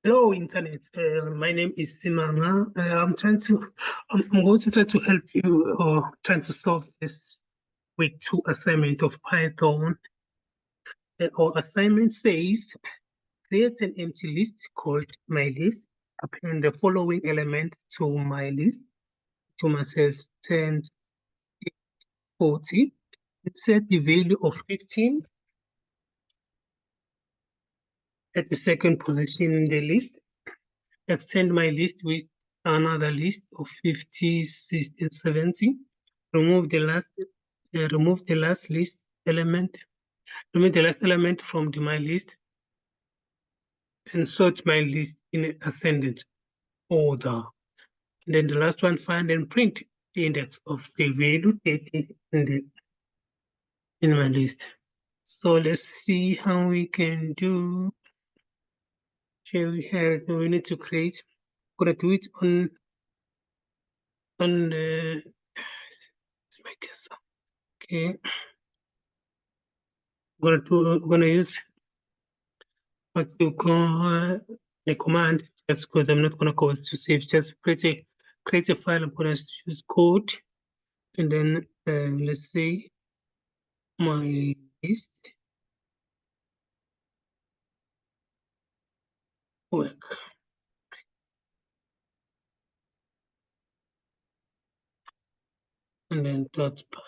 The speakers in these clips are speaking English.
Hello, Internet. My name is Simama. I'm going to try to help you or trying to solve this week 2 assignment of Python. Our assignment says create an empty list called my list. Append the following element to my list to myself 10, 40. Set the value of 15 at the second position in the list. Extend my list with another list of 50, 60, and 70. Remove the last element. Remove the last element from my list and sort my list in ascendant order. And then the last one, find and print the index of the value 30 in my list. So let's see how we can do. Here we need to create. I'm gonna do it on the. Let's make it so. Okay. I'm gonna use what you call the command just because I'm not gonna call it to save. Just create a file. I'm gonna use code and then let's say my list work and then dot py.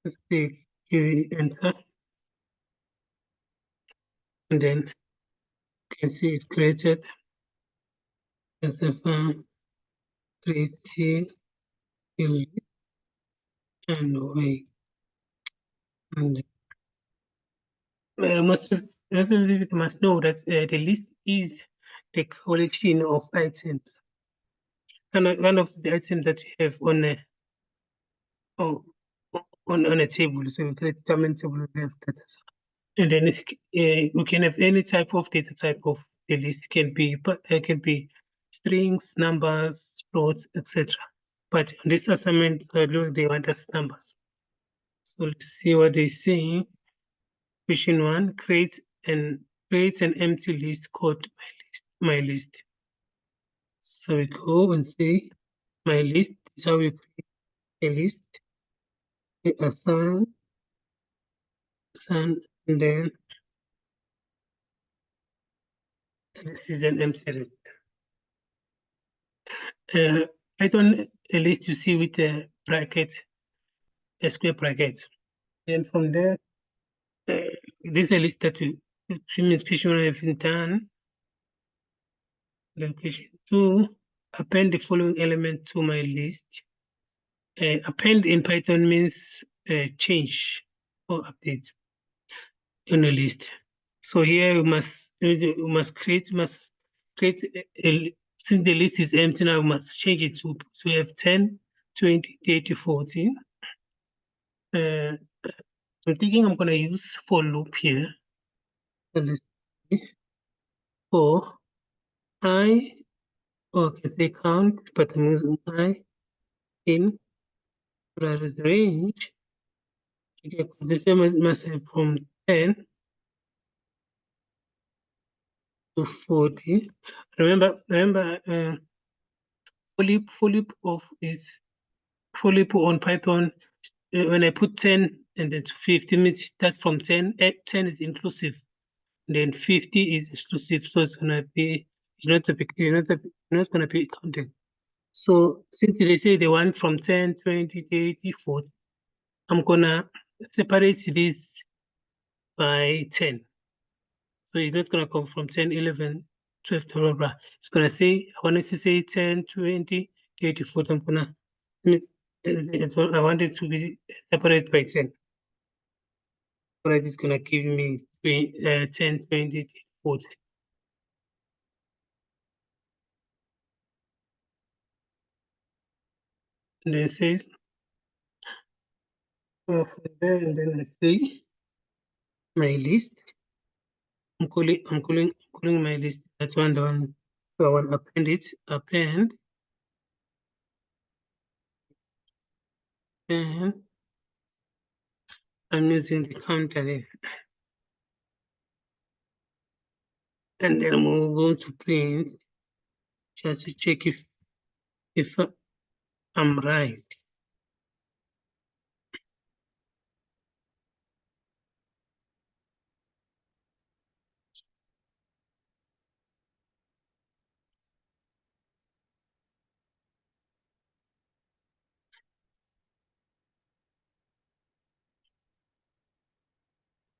Let's say enter and then you can see it's created. As a file creating a list and wait and must know that the list is the collection of items. One of the items that you have on a on a table. So we create determine table we have data. And then we can have any type of data type of the list. It can be strings, numbers, floats, etc. But on this assignment, they want us numbers. So let's see what they say. Question 1, create an empty list called my list. So we go and say my list is how we create a list. We assign, and then this is an empty list. Python a list you see with a bracket, a square bracket. Then from there, this is a list that means question 1 have been done. Then question 2, append the following element to my list. Append in Python means change or update in a list. So here we must create since the list is empty now, we must change it to so we have 10, 20, 30, 40. I'm thinking I'm gonna use for loop here. So let's see. For I okay, they count, but I'm using I in range. Okay, the same as myself from 10 to 40. Remember, for loop on Python. When I put 10 and then to 50 means that's from 10. 10 is inclusive, then 50 is exclusive. So it's gonna be not gonna be counted. So since they say they want from 10, 20, 30, 40, I'm gonna separate this by 10. So it's not gonna come from 10, 11, 12, blah, blah, blah. It's gonna say, I wanted to say 10, 20, 30, 40. I'm gonna, I want it to be separated by 10. So that is gonna give me 10, 20, 40. And then it says, from there, and then I say my list. I'm calling my list. That's one the one. So I want to append it. Append. And I'm using the counter there. and then I'm going to print just to check if I'm right.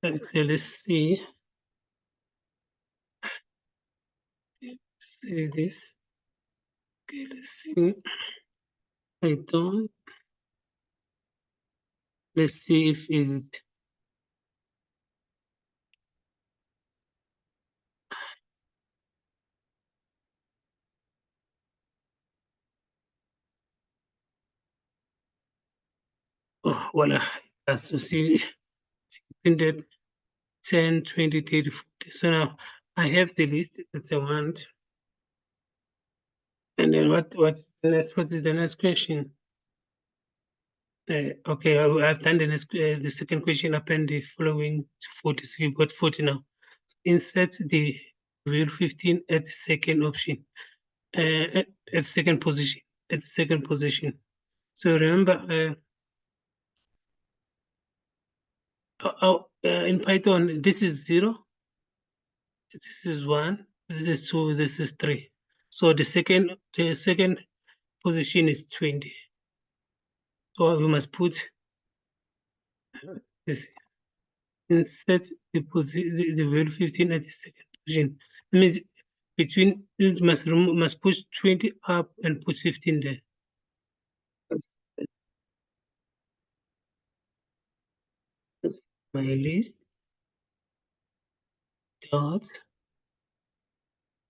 Okay, let's see. See this. Okay, let's see. I don't. Let's see if is it. Oh, voila. So see, printed 10, 20, 30, 40. So now I have the list that I want. And then what what is the next question? Okay, I've done the second question, append the following to 40. So you've got 40 now. So insert the real 15 at the second option, at second position, at second position. So remember, in Python, this is 0, this is 1, this is 2, this is 3. So the second position is 20. So we must put this, insert the value 15 at the second position. That means between it must push 20 up and put 15 there. That's my list dot.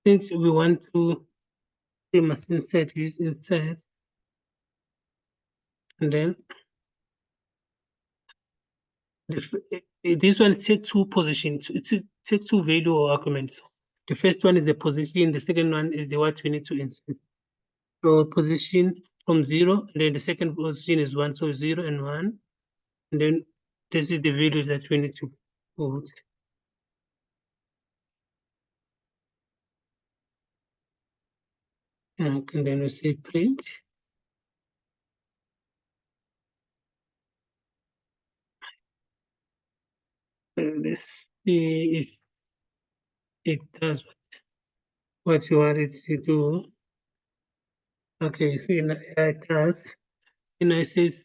Since we want to, we must insert use insert, and then this one take two positions. It take two value or arguments. The first one is the position. The second one is the what we need to insert. So position from 0, and then the second position is 1. So 0 and 1. And then this is the value that we need to put. And then we say print. And let's see if it does what you want it to do. Okay, see, it does. And it says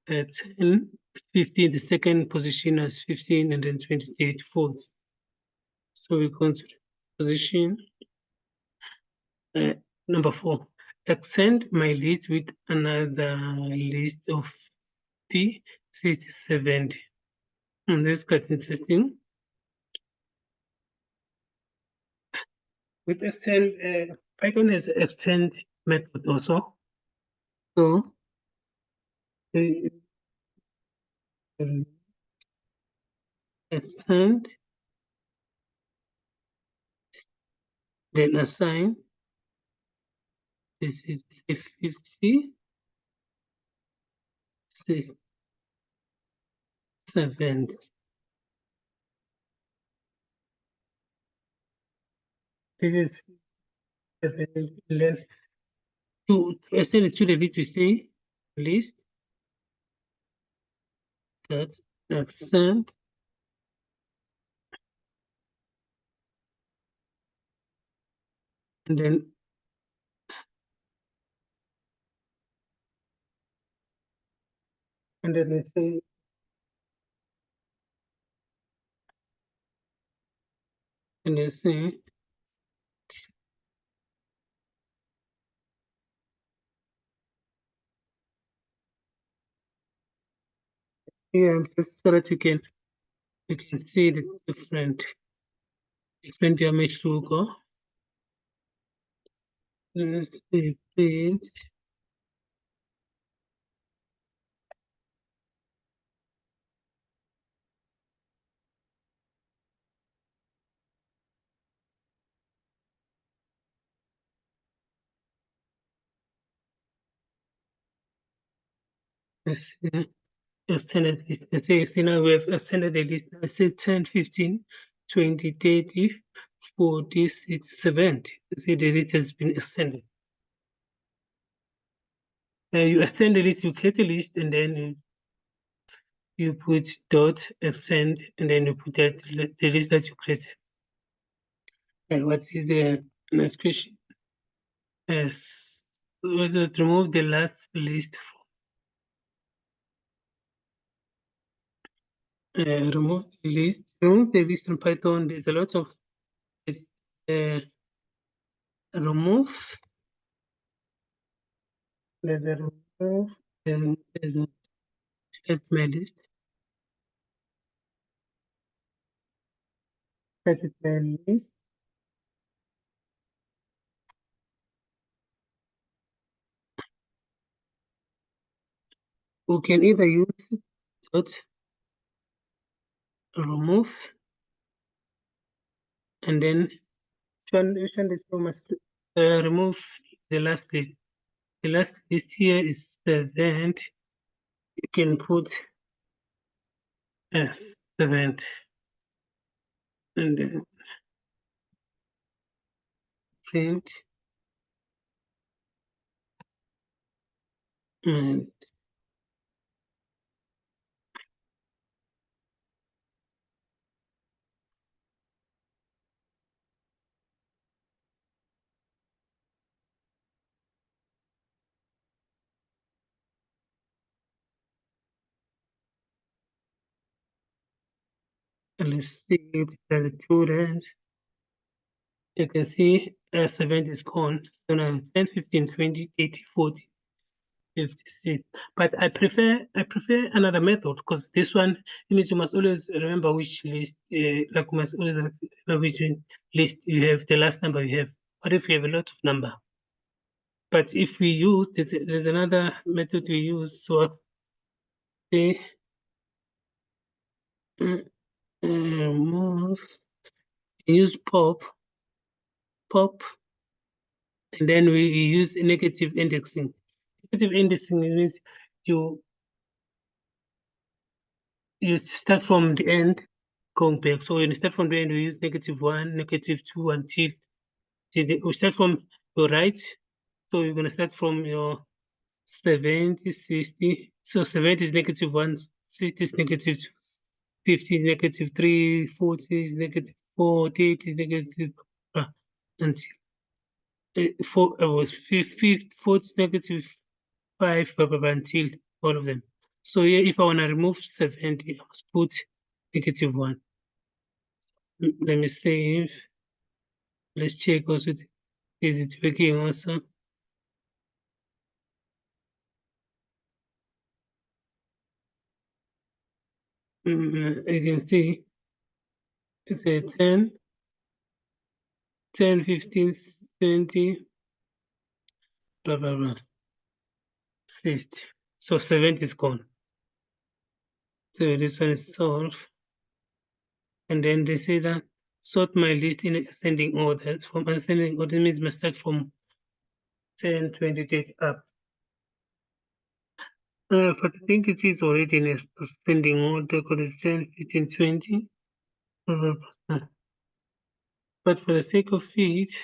10, 15, the second position as 15, and then 28 folds. So we go to the position. Number 4, extend my list with another list of 50, 60, 70. And this got interesting. With extend, Python has extend method also. So extend, then assign. This is 50, 60, 70. This is 70. Then to extend it to the bit, we say list that extend, and then we say and then say yeah, just so that you can see the different damage to go. Let's see print. Let's see. Extended let's say now we have extended the list. I say 10, 15, 20, 30, for this, it's 70. See that it has been extended. You extend the list, you create a list, and then you put dot extend, and then you put that the list that you created. And what is the next question? Yes, was it remove the last list? Remove the list. Remove the list in Python. There's a lot of remove. There's a remove, and there's a set my list. Set my list. We can either use dot remove, and then which one is so much remove the last list. The last list here is the event. You can put as event, and then print, and let's see the students. You can see S7 is gone. So now 10, 15, 20, 30, 40, 56. But I prefer another method because this one, you must always remember which list, like you must always remember which list you have, the last number you have. What if you have a lot of number? But if we use, there's another method we use. So say move, use pop, and then we use negative indexing. Negative indexing means you start from the end going back. So when you start from the end, we use -1, -2 until we start from your right. So you're gonna start from your 70, 60. So 70 is -1, 60 is -2, 50 is -3, 40 is -4, 30 is negative until 4 was 50, 40 is -5, blah, blah, blah, until all of them. So here, if I want to remove 70, I must put -1. Let me save. Let's check also, is it working also? I can see it's a 10, 10, 15, 20, blah, blah, blah, 60. So 70 is gone. So this one is solved. And then they say that sort my list in ascending order. From ascending order means must start from 10, 20, 30 up. But I think it is already in ascending order because it's 10, 15, 20. But for the sake of it,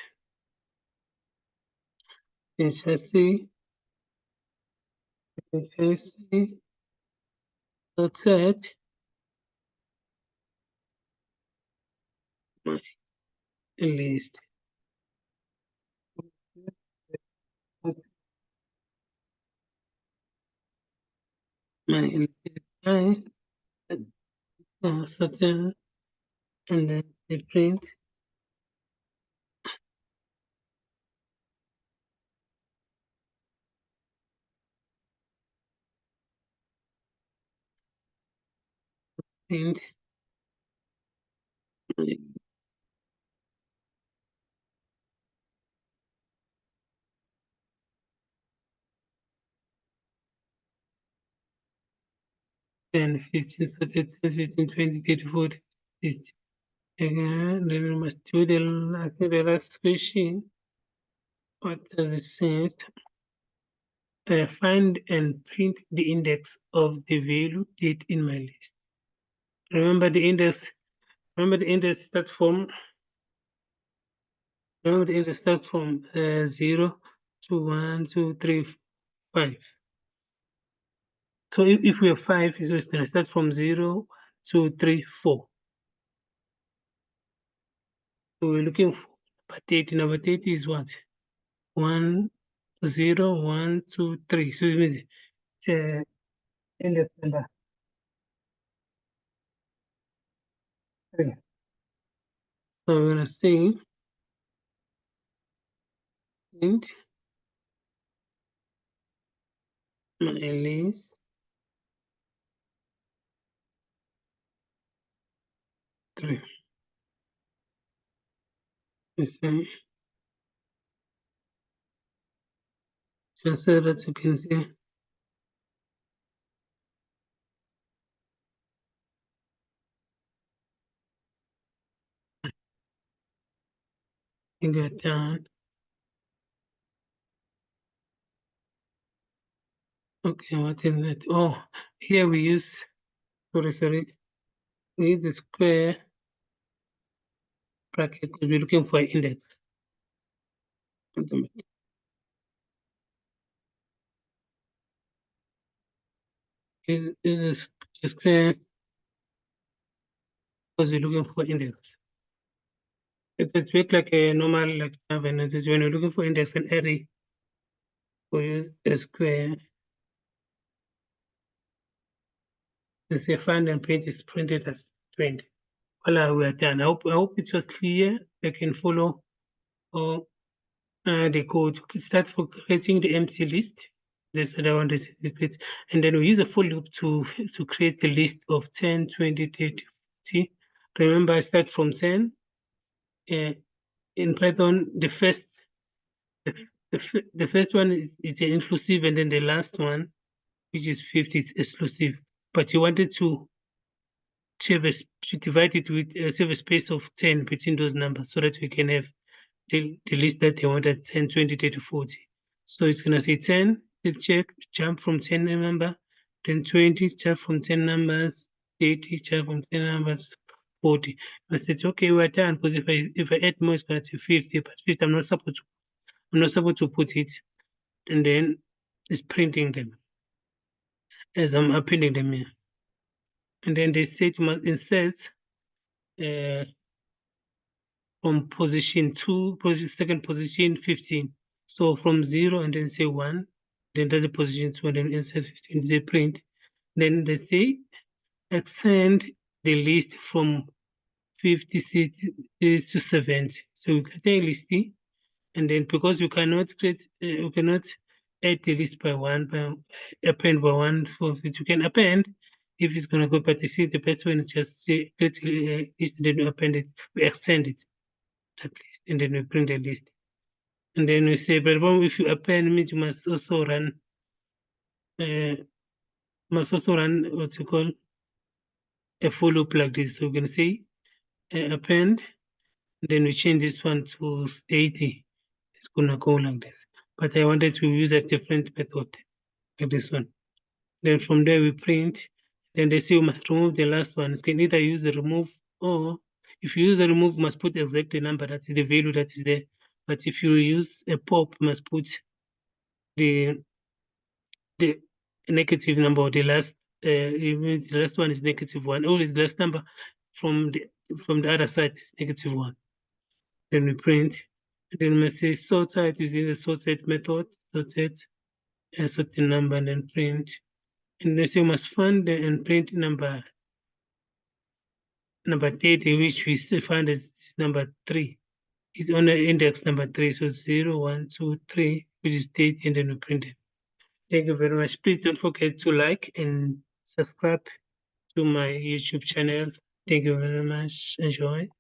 it shall say, that my list. My list guys, certain, and then the print print 10, 15, 13, 16, 20, 30, 40, 60. Again, then we must do the last question. What does it say? Find and print the index of the value date in my list. Remember the index. Remember the index starts from Remember the index starts from 0 to 1, 2, 3, 5. So if we have 5, so it's going to start from 0, 1, 2, 3, 4. So we're looking for number 30. Number 30 is what? 1, 0, 1, 2, 3. So it means it's index number 3. So we're going to say int my list 3. Just so that you can see. You got down. Okay, what is that? Oh, here we use, sorry, we use the square bracket because we're looking for an index. It is a square because we're looking for index. It works like a normal like when you're looking for index and array, we use a square. Let's say find and print is printed as 20. Voila, we are done. I hope it was clear. I can follow the code. We can start for creating the empty list. This other one is create. And then we use a for loop to create the list of 10, 20, 30, 40. Remember, I start from 10. In Python, the first one is an inclusive, and then the last one, which is 50, is exclusive. But you wanted to divide it with save a space of 10 between those numbers so that we can have the list that they wanted 10, 20, 30, 40. So it's going to say 10, check, jump from 10 number, then 20, jump from 10 numbers, 30, jump from 10 numbers, 40. I said, okay, we're done, because if I add more, it's going to say 50, but 50, I'm not supposed to put it, and then it's printing them as I'm appending them here. And then they say to insert from position 2, second position 15. So from 0 and then say 1, then the position 2 and then insert 15, they print. Then they say extend the list from 50 to 70. So we create a list, and then because you cannot add the list by one, append by one for it. You can append if it's gonna go, but you see the best one is just say create a list, then we append it, we extend it, that list, and then we print the list. And then we say, but if you append means you must also run what you call a for loop like this. So we're gonna say append, then we change this one to 80. It's gonna go like this. But I wanted to use a different method like this one. Then from there we print. Then they say we must remove the last one. You can either use the remove, or if you use the remove, you must put exactly the number, that is the value that is there. But if you use a pop, you must put the negative number, or the last one is -1. Always the last number from the other side is -1. Then we print. And then we say sort type using the sorted method, sorted and sort the number, and then print. And they say we must find and print number 30, which we find as number 3. It's on the index number 3. So 0, 1, 2, 3, which is 30, and then we print it. Thank you very much. Please don't forget to like and subscribe to my YouTube channel. Thank you very much. Enjoy.